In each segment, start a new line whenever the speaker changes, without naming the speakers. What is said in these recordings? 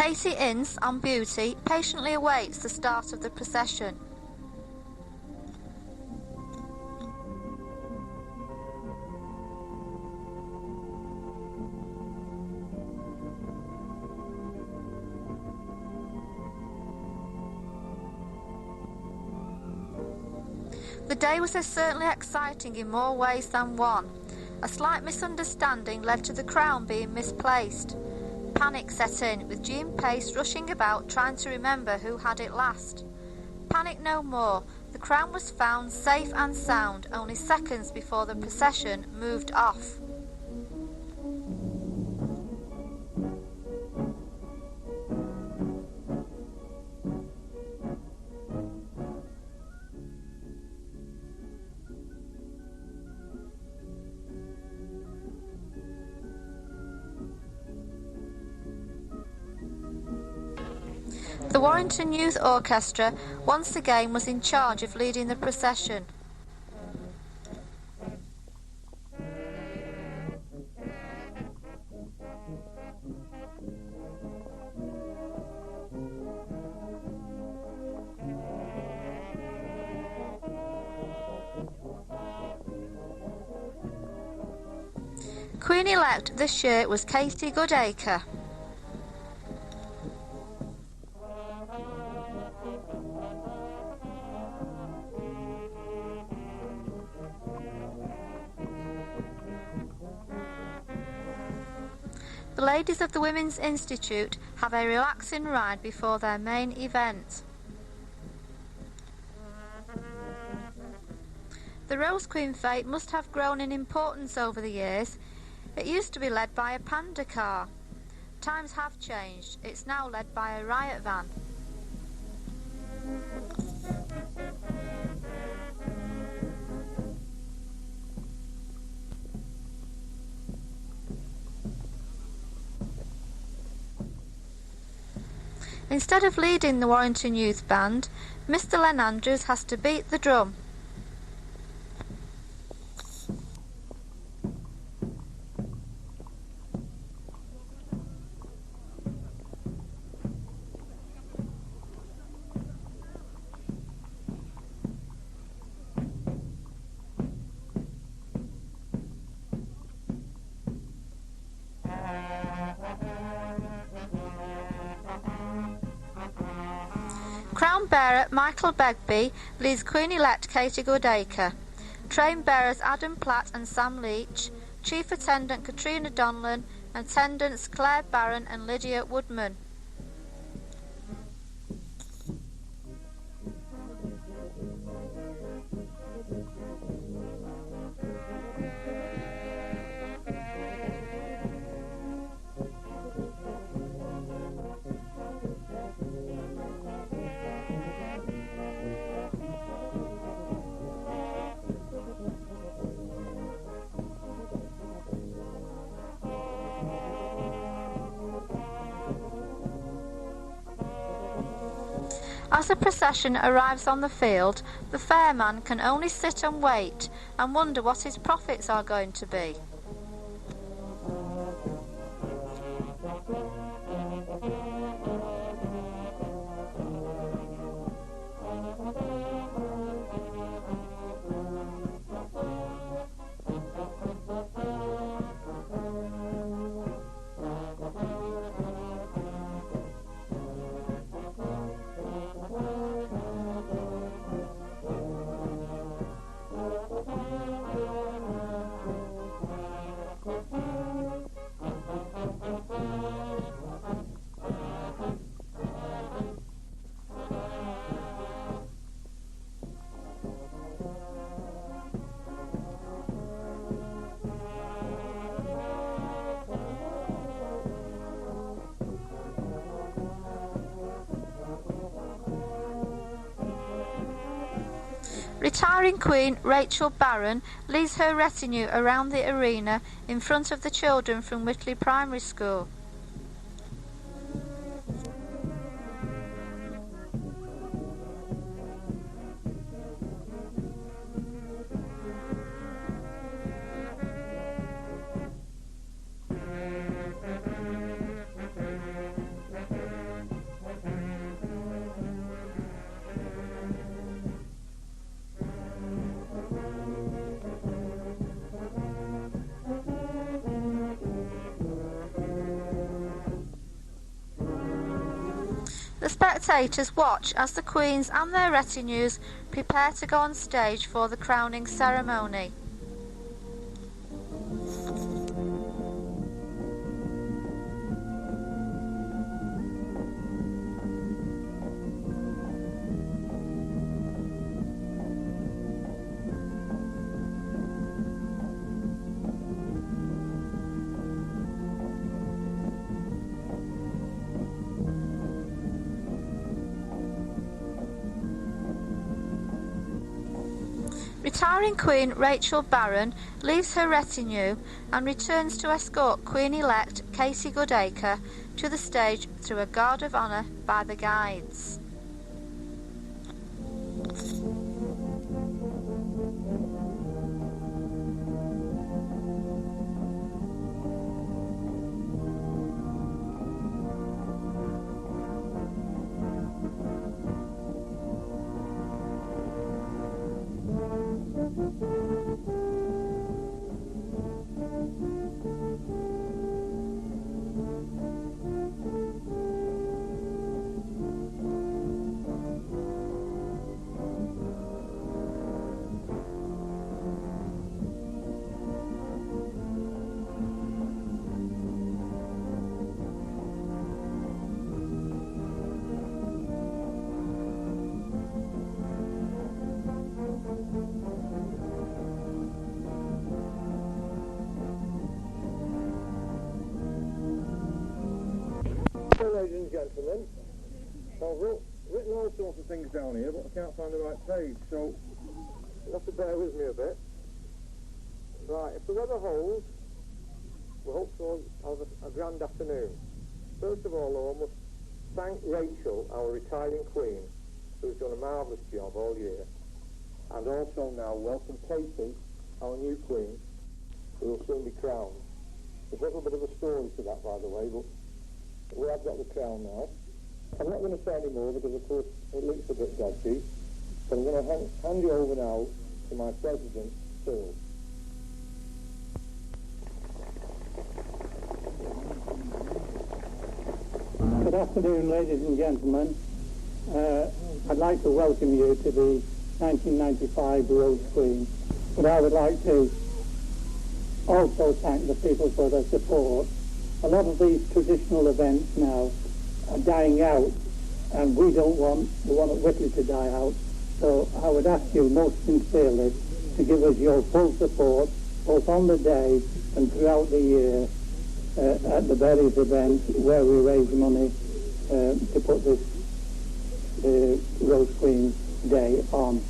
Katie Ince, on beauty, patiently awaits the start of the procession. The day was certainly exciting in more ways than one. A slight misunderstanding led to the crown being misplaced. Panic set in, with Jean Pace rushing about trying to remember who had it last. Panic no more. The crown was found safe and sound only seconds before the procession moved off. The Warrington Youth Orchestra once again was in charge of leading the procession. Queen-elect this year was Katie Goodacre. The ladies of the Women's Institute have a relaxing ride before their main event. The Rose Queen fete must have grown in importance over the years. It used to be led by a panda car. Times have changed. It's now led by a riot van. Instead of leading the Warrington Youth Band, Mr. Len Andrews has to beat the drum. Crown bearer Michael Begbie leads Queen-elect Katie Goodacre. Train bearers Adam Platt and Sam Leach, Chief Attendant Katrina Donlan, and attendants Claire Barron and Lydia Woodman. As the procession arrives on the field, the fairman can only sit and wait and wonder what his profits are going to be. Retiring Queen Rachel Barron leads her retinue around the arena in front of the children from Whitley Primary School. spectators watch as the queens and their retinues prepare to go on stage for the crowning ceremony. Retiring Queen Rachel Barron leaves her retinue and returns to escort Queen-elect Katie Goodacre to the stage through a guard of honour by the guides.
Ladies and gentlemen, I've written all sorts of things down here, but I can't find the right page, so you'll have to bear with me a bit. Right, if the weather holds, we hope to have a grand afternoon. First of all, though, I must thank Rachel, our retiring Queen, who's done a marvellous job all year, and also now welcome Katie, our new Queen, who will soon be crowned. There's a little bit of a story to that, by the way, but we have got the crown now. I'm not going to say any more because, of course, it looks a bit dodgy. But I'm going to hand you over now to my president, Phil.
Good afternoon, ladies and gentlemen. I'd like to welcome you to the 1995 Rose Queen. But I would like to also thank the people for their support. A lot of these traditional events now are dying out, and we don't want the one at Whitley to die out. So I would ask you most sincerely to give us your full support, both on the day and throughout the year, at the various events where we raise money to put the Rose Queen Day on.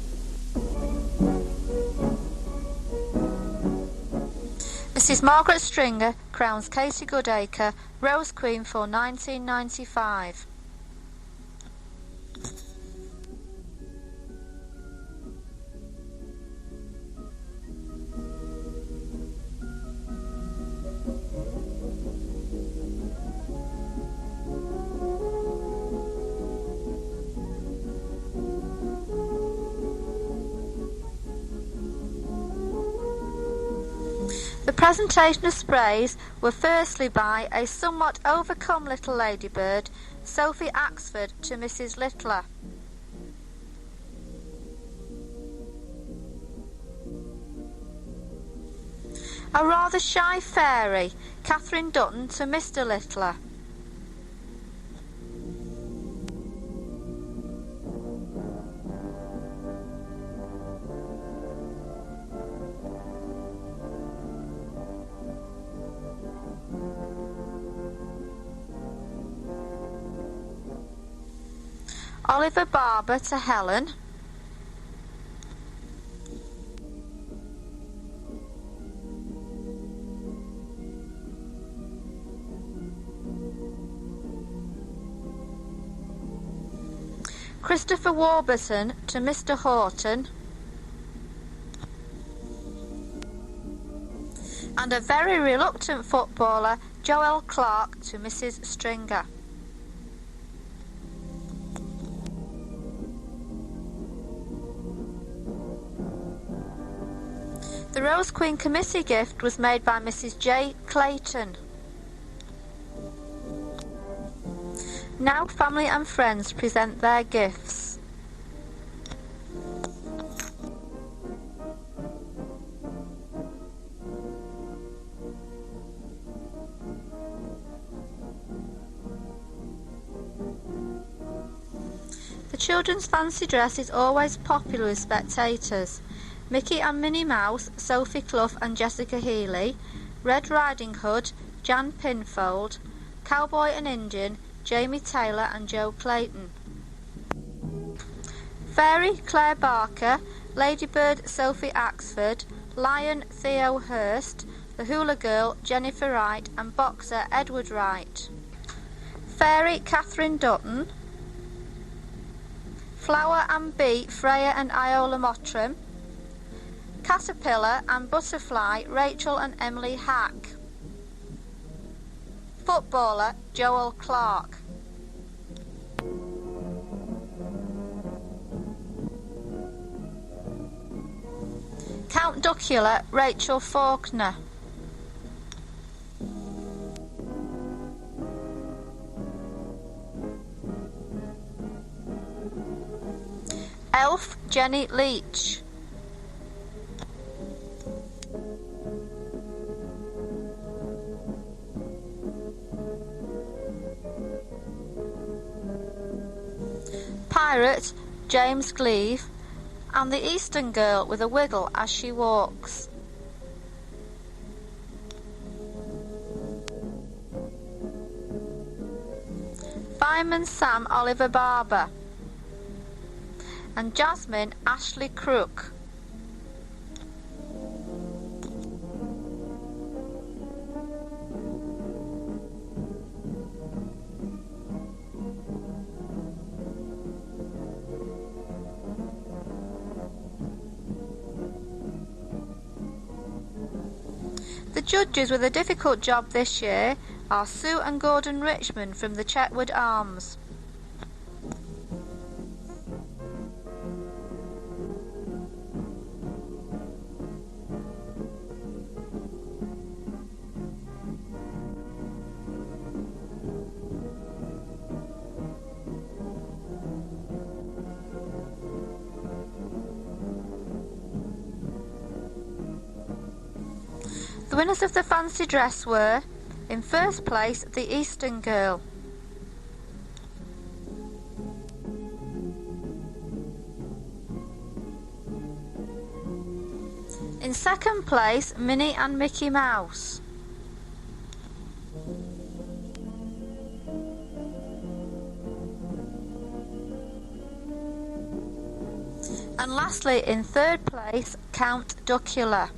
Mrs. Margaret Stringer crowns Katie Goodacre Rose Queen for 1995. The presentation of sprays were firstly by a somewhat overcome little ladybird, Sophie Axford, to Mrs. Littler. A rather shy fairy, Catherine Dutton, to Mr. Littler. Oliver Barber to Helen. Christopher Warburton to Mr. Horton. And a very reluctant footballer, Joel Clark, to Mrs. Stringer. The Rose Queen Committee gift was made by Mrs. J. Clayton. Now family and friends present their gifts. The children's fancy dress is always popular with spectators. Mickey and Minnie Mouse, Sophie Clough and Jessica Healy, Red Riding Hood, Jan Pinfold, Cowboy and Indian, Jamie Taylor and Joe Clayton. Fairy, Claire Barker, Ladybird, Sophie Axford, Lion, Theo Hurst, the Hula Girl, Jennifer Wright and Boxer, Edward Wright. Fairy, Catherine Dutton, Flower and Bee, Freya and Iola Mottram, Caterpillar and Butterfly, Rachel and Emily Hack. Footballer, Joel Clark. Count Duckula, Rachel Faulkner. Elf, Jenny Leach. Pirate, James Gleave, and the Eastern Girl with a wiggle as she walks. Fireman Sam Oliver Barber, and Jasmine Ashley Crook. The judges with a difficult job this year are Sue and Gordon Richmond from the Chetwood Arms. The winners of the fancy dress were, in first place, the Eastern Girl. In second place, Minnie and Mickey Mouse. And lastly, in third place, Count Duckula.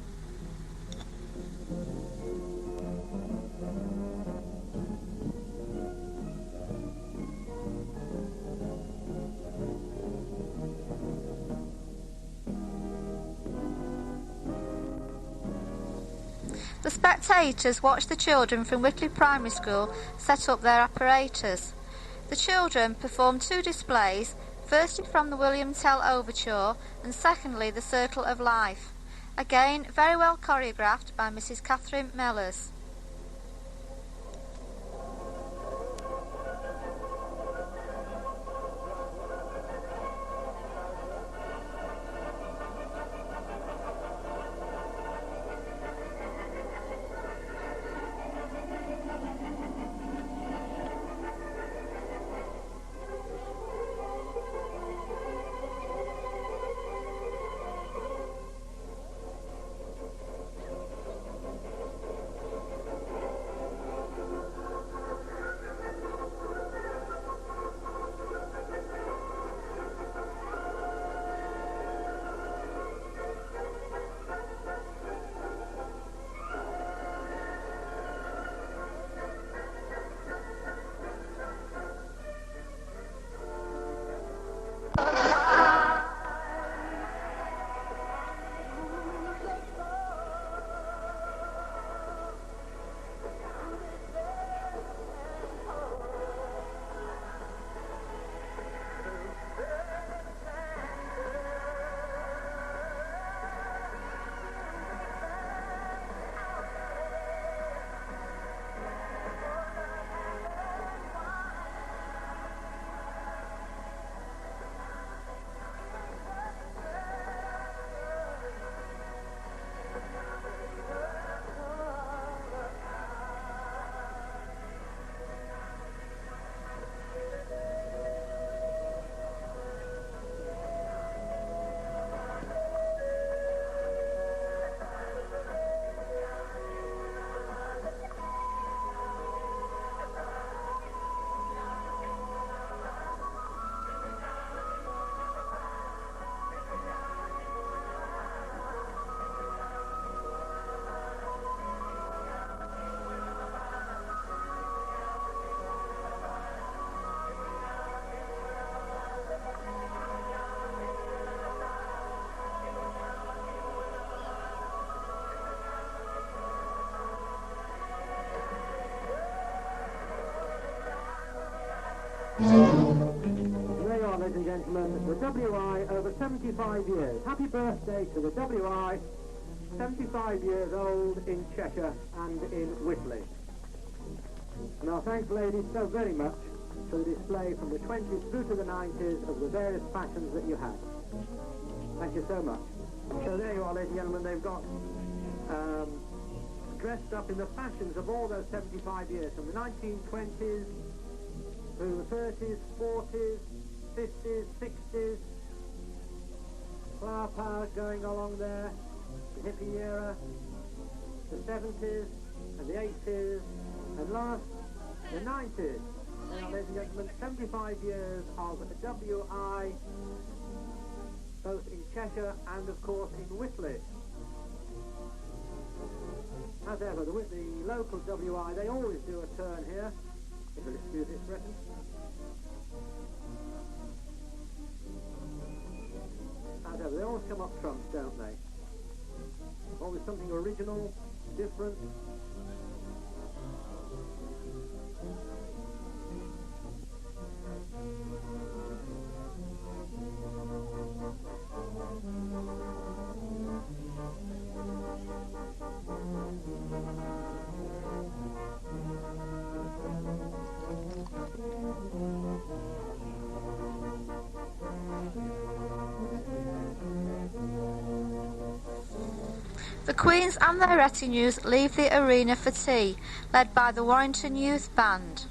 The spectators watched the children from Whitley Primary School set up their apparatus. The children performed two displays, firstly from the William Tell Overture and secondly the Circle of Life. Again, very well choreographed by Mrs. Catherine Mellors.
gentlemen, the WI over 75 years. Happy birthday to the WI, 75 years old in Cheshire and in Whitley. And our thanks, ladies, so very much for the display from the 20s through to the 90s of the various fashions that you had. Thank you so much. So there you are, ladies and gentlemen, they've got dressed up in the fashions of all those 75 years, from the 1920s through the 30s, 40s, 50s, 60s, flower power going along there, the hippie era, the 70s and the 80s, and last, the 90s. Now, ladies and gentlemen, 75 years of WI, both in Cheshire and, of course, in Whitley. As ever, the local WI, they always do a turn here, if you'll excuse the expression. As ever, they always come up trumps, don't they? Always something original, different.
The Queens and their retinues leave the arena for tea, led by the Warrington Youth Band.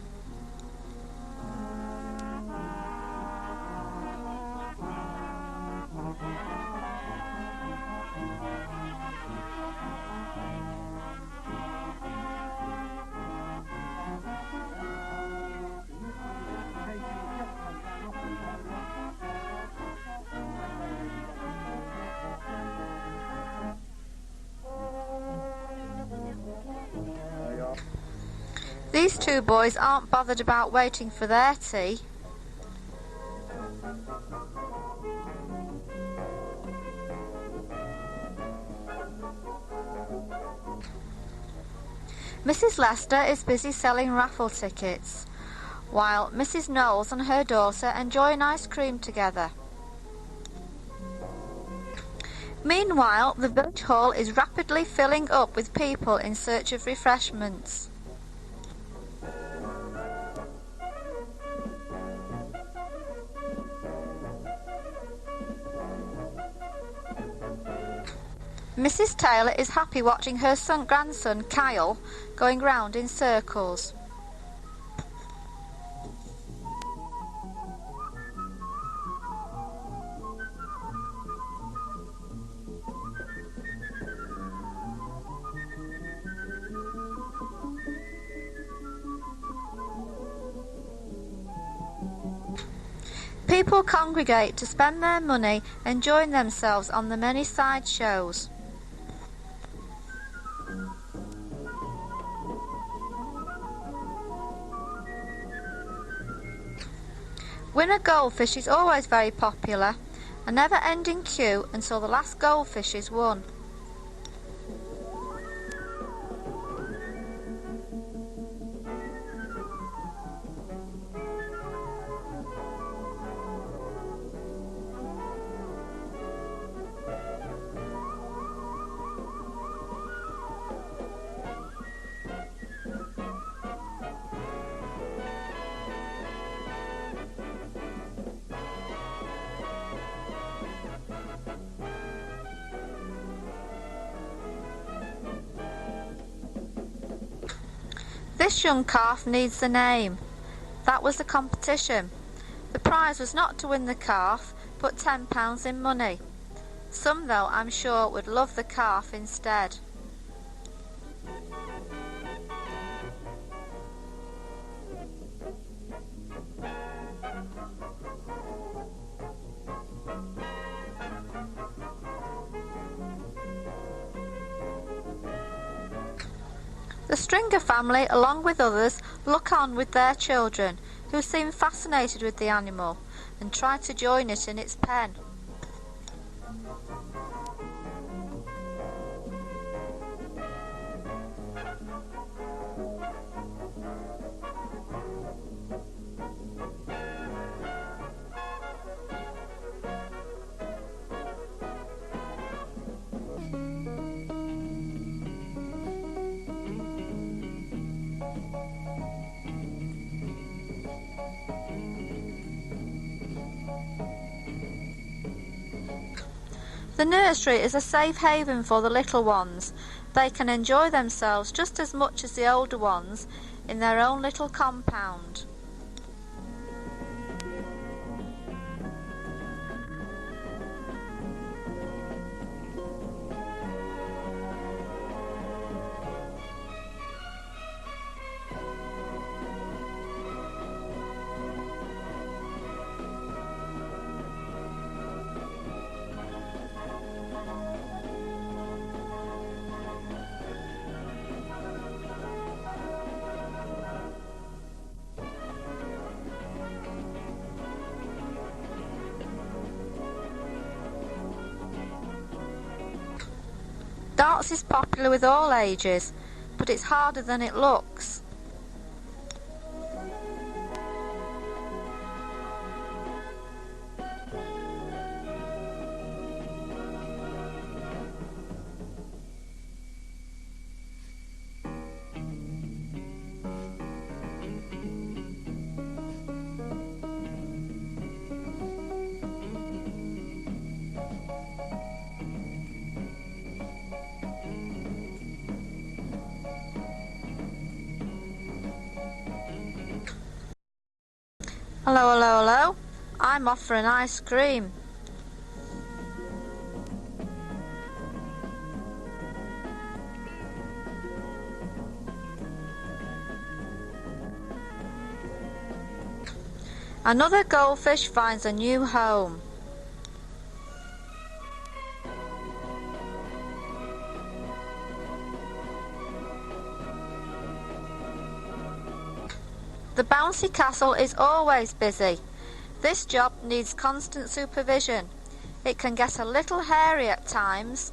These two boys aren't bothered about waiting for their tea. Mrs. Lester is busy selling raffle tickets, while Mrs. Knowles and her daughter enjoy an ice cream together. Meanwhile, the village hall is rapidly filling up with people in search of refreshments. Mrs. Taylor is happy watching her grandson, Kyle, going round in circles. People congregate to spend their money enjoying themselves on the many side shows. Winner goldfish is always very popular, a never-ending queue until the last goldfish is won. This young calf needs a name. That was the competition. The prize was not to win the calf, but £10 in money. Some, though, I'm sure, would love the calf instead. The Stringer family, along with others, look on with their children, who seem fascinated with the animal, and try to join it in its pen. The nursery is a safe haven for the little ones. They can enjoy themselves just as much as the older ones in their own little compound. Darts is popular with all ages, but it's harder than it looks. Hello, hello, hello. I'm off for an ice cream. Another goldfish finds a new home. The bouncy castle is always busy. This job needs constant supervision. It can get a little hairy at times.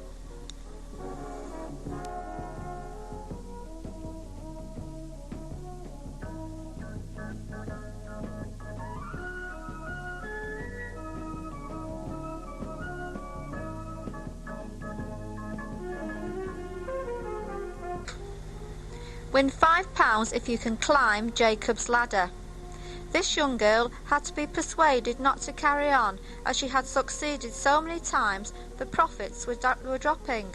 Win £5 if you can climb Jacob's ladder. This young girl had to be persuaded not to carry on, as she had succeeded so many times the profits were dropping.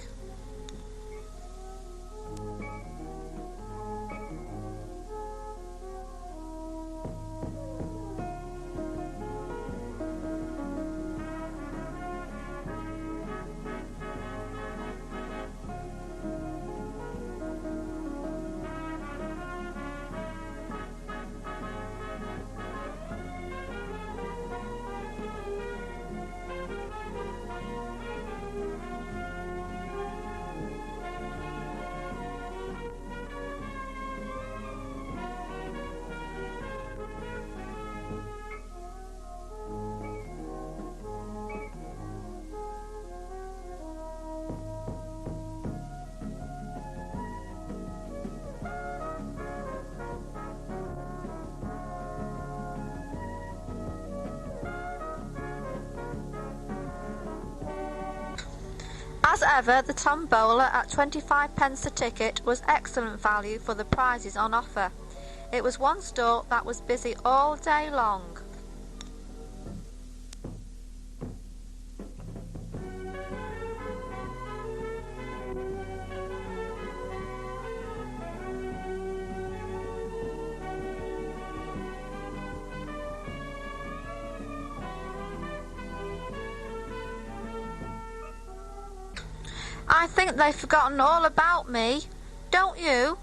As ever, the tombola at 25p a ticket was excellent value for the prizes on offer. It was one stall that was busy all day long. I think they've forgotten all about me, don't you?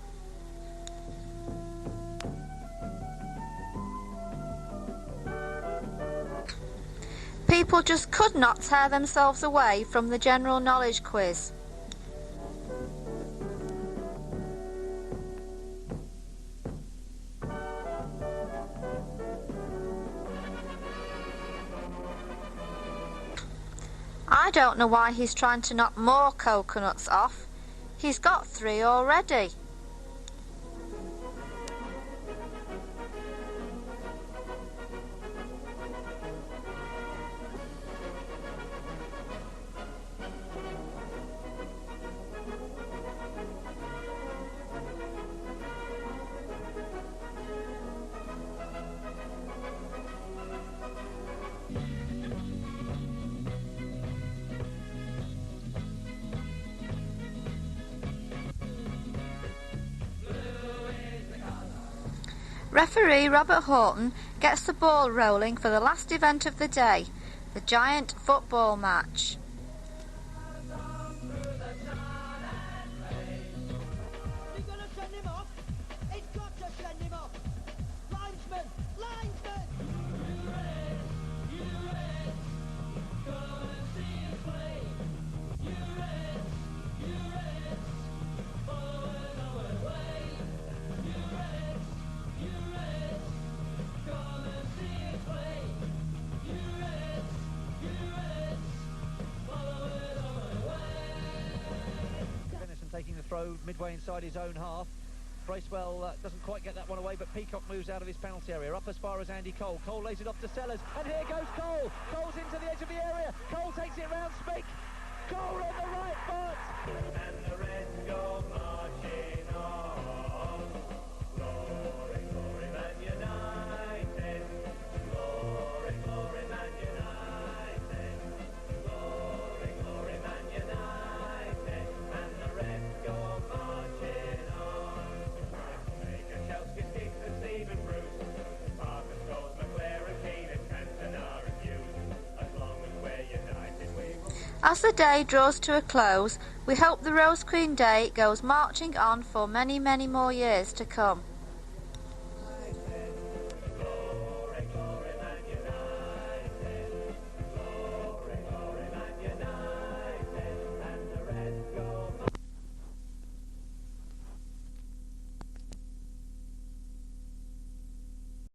People just could not tear themselves away from the general knowledge quiz. I don't know why he's trying to knock more coconuts off. He's got 3 already. Referee Robert Horton gets the ball rolling for the last event of the day, the giant football match.
Taking the throw midway inside his own half. Bracewell doesn't quite get that one away, but Peacock moves out of his penalty area, up as far as Andy Cole. Cole lays it off to Sellers, and here goes Cole. Cole's into the edge of the area. Cole takes it round Spink. Cole on the right foot. And the Reds go marching on. Glory, glory, Man United. Glory, glory, Man United. Glory, glory, Man United. And the Reds go marching on. Baker, Chelsea, Sticks and Stephen Bruce. Parker, Scholes, McClare and Keane and Cantona and Hughes. As long as we're united, we will...
As the day draws to a close, we hope the Rose Queen Day goes marching on for many, many more years to come.